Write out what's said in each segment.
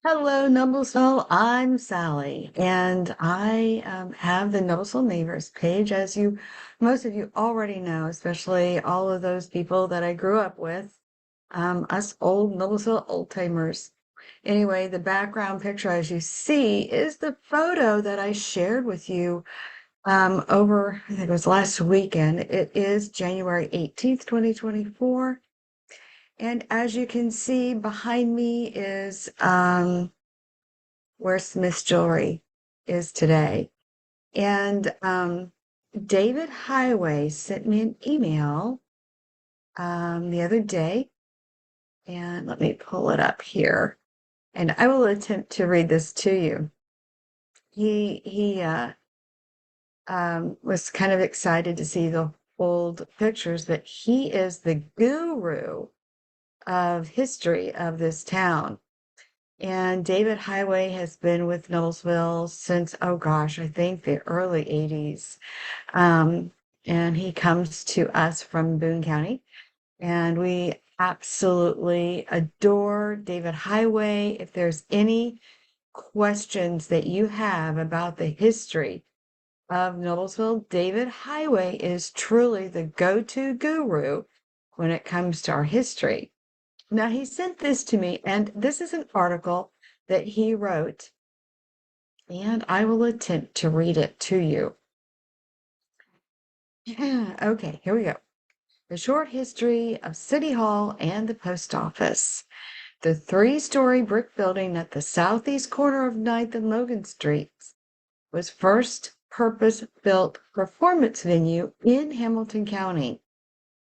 Hello, Noblesville. I'm Sally, and I have the Noblesville Neighbors page, as most of you already know, especially all of those people that I grew up with, us old Noblesville old timers. Anyway, the background picture, as you see, is the photo that I shared with you over, I think it was last weekend. It is January 18th, 2024. And as you can see, behind me is where Smith's Jewelry is today. And David Heighway sent me an email the other day, and let me pull it up here, and I will attempt to read this to you. He was kind of excited to see the old pictures, but he is the guru of history of this town. And David Heighway has been with Noblesville since, oh gosh, I think the early 80s. And he comes to us from Boone County, and we absolutely adore David Heighway. If there's any questions that you have about the history of Noblesville, David Heighway is truly the go-to guru when it comes to our history. Now, he sent this to me, and this is an article that he wrote, and I will attempt to read it to you. Okay, here we go. The short history of City Hall and the post office. The three-story brick building at the southeast corner of 9th and Logan Streets was first purpose-built performance venue in Hamilton County.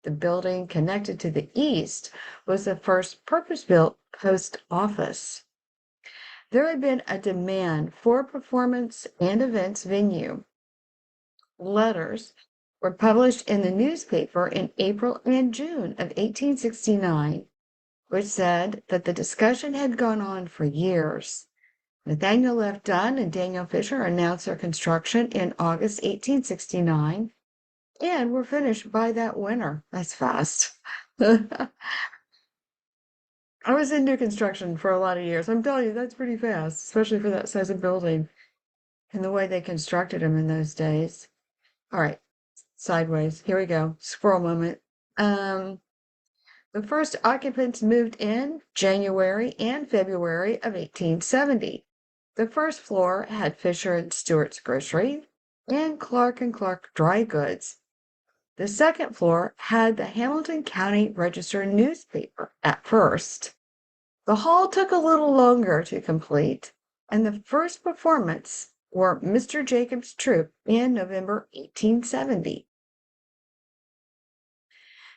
The building connected to the east was the first purpose-built post office. There had been a demand for a performance and events venue. Letters were published in the newspaper in April and June of 1869, which said that the discussion had gone on for years. Nathaniel F. Dunn and Daniel Fisher announced their construction in August 1869 and were finished by that winter. That's fast. I was in new construction for a lot of years. I'm telling you, that's pretty fast, especially for that size of building and the way they constructed them in those days. All right, sideways. Here we go. Squirrel moment. The first occupants moved in January and February of 1870. The first floor had Fisher and Stewart's Grocery and Clark Dry Goods. The second floor had the Hamilton County Register newspaper at first. The hall took a little longer to complete, and the first performance were Mr. Jacobs' troupe in November 1870.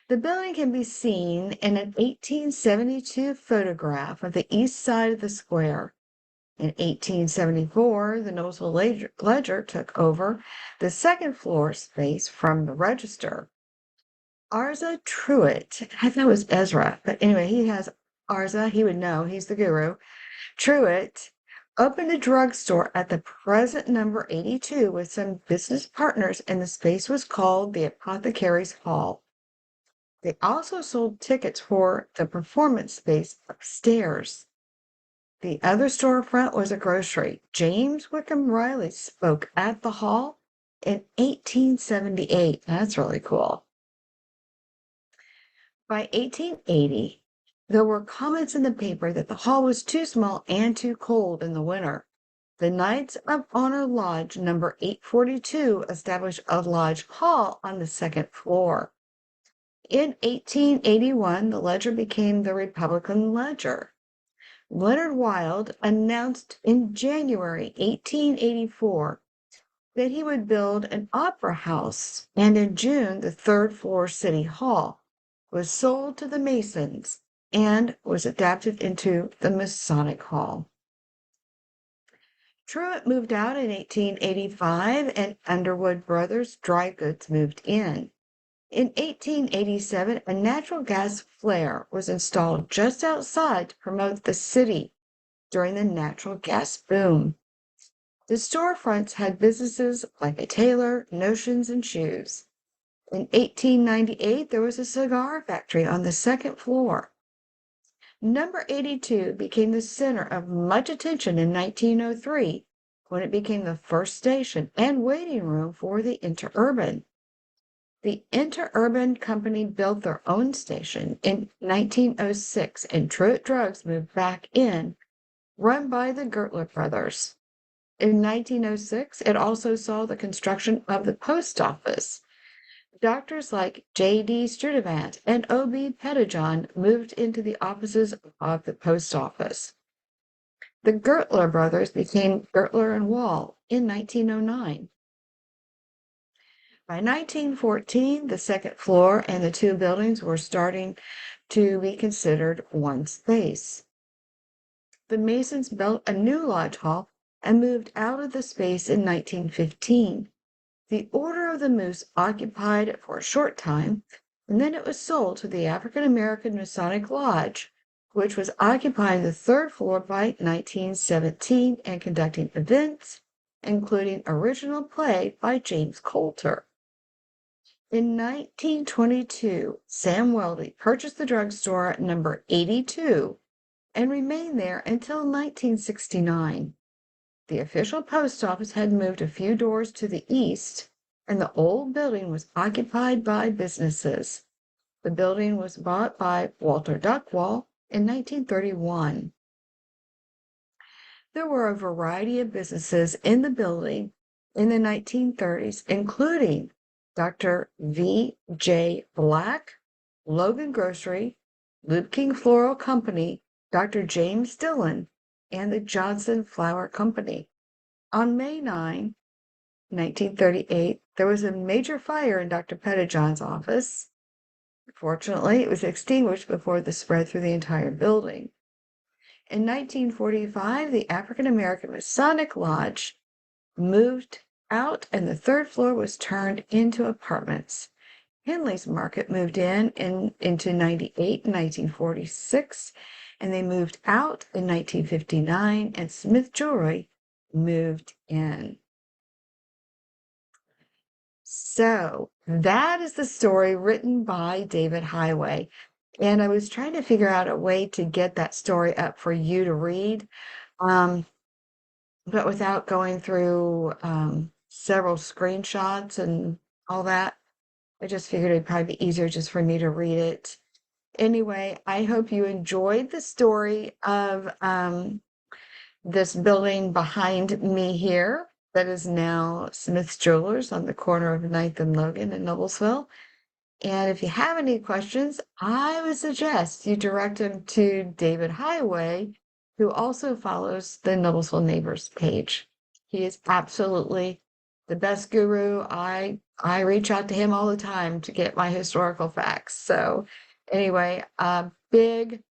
The building can be seen in an 1872 photograph of the east side of the square. In 1874, the Noblesville Ledger took over the second floor space from the Register. Arza Truitt, I thought it was Ezra, but anyway, he has Arza, he would know, he's the guru. Truitt opened a drugstore at the present number 82 with some business partners, and the space was called the Apothecary's Hall. They also sold tickets for the performance space upstairs. The other storefront was a grocery. James Wickham Riley spoke at the hall in 1878. That's really cool. By 1880, there were comments in the paper that the hall was too small and too cold in the winter. The Knights of Honor Lodge number 842 established a lodge hall on the second floor. In 1881, the Ledger became the Republican Ledger. Leonard Wilde announced in January 1884 that he would build an opera house, and in June, the third floor City Hall was sold to the Masons and was adapted into the Masonic Hall. Truitt moved out in 1885, and Underwood Brothers Dry Goods moved in. In 1887, a natural gas flare was installed just outside to promote the city during the natural gas boom. The storefronts had businesses like a tailor, notions, and shoes. In 1898, there was a cigar factory on the second floor. Number 82 became the center of much attention in 1903 when it became the first station and waiting room for the Interurban. The Interurban Company built their own station in 1906 and Truett Drugs moved back in, run by the Gertler brothers. In 1906, it also saw the construction of the post office. Doctors like J.D. Studevant and O.B. Pettijohn moved into the offices of the post office. The Gertler brothers became Gertler and Wall in 1909. By 1914, the second floor and the two buildings were starting to be considered one space. The Masons built a new lodge hall and moved out of the space in 1915. The Order of the Moose occupied it for a short time, and then it was sold to the African American Masonic Lodge, which was occupying the third floor by 1917 and conducting events, including original play by James Coulter. In 1922, Sam Weldy purchased the drugstore number 82 and remained there until 1969. The official post office had moved a few doors to the east, and the old building was occupied by businesses. The building was bought by Walter Duckwall in 1931. There were a variety of businesses in the building in the 1930s, including Dr. V. J. Black, Logan Grocery, Luke King Floral Company, Dr. James Dillon, and the Johnson Flower Company. On May 9, 1938, there was a major fire in Dr. Pettijohn's office. Fortunately, it was extinguished before the spread through the entire building. In 1945, the African American Masonic Lodge moved out and the third floor was turned into apartments. Henley's Market moved into 98 in 1946, and they moved out in 1959, and Smith Jewelry moved in. So that is the story written by David Heighway. And I was trying to figure out a way to get that story up for you to read, but without going through several screenshots and all that. I just figured it'd probably be easier just for me to read it. Anyway, I hope you enjoyed the story of this building behind me here that is now Smith's Jewelers on the corner of 9th and Logan in Noblesville. And if you have any questions, I would suggest you direct them to David Heighway, who also follows the Noblesville Neighbors page. He is absolutely the best guru. I reach out to him all the time to get my historical facts. So anyway, a big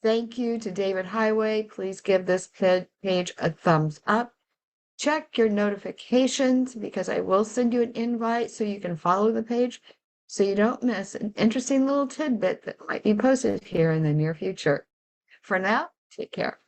thank you to David Heighway. Please give this page a thumbs up. Check your notifications because I will send you an invite so you can follow the page so you don't miss an interesting little tidbit that might be posted here in the near future. For now, take care.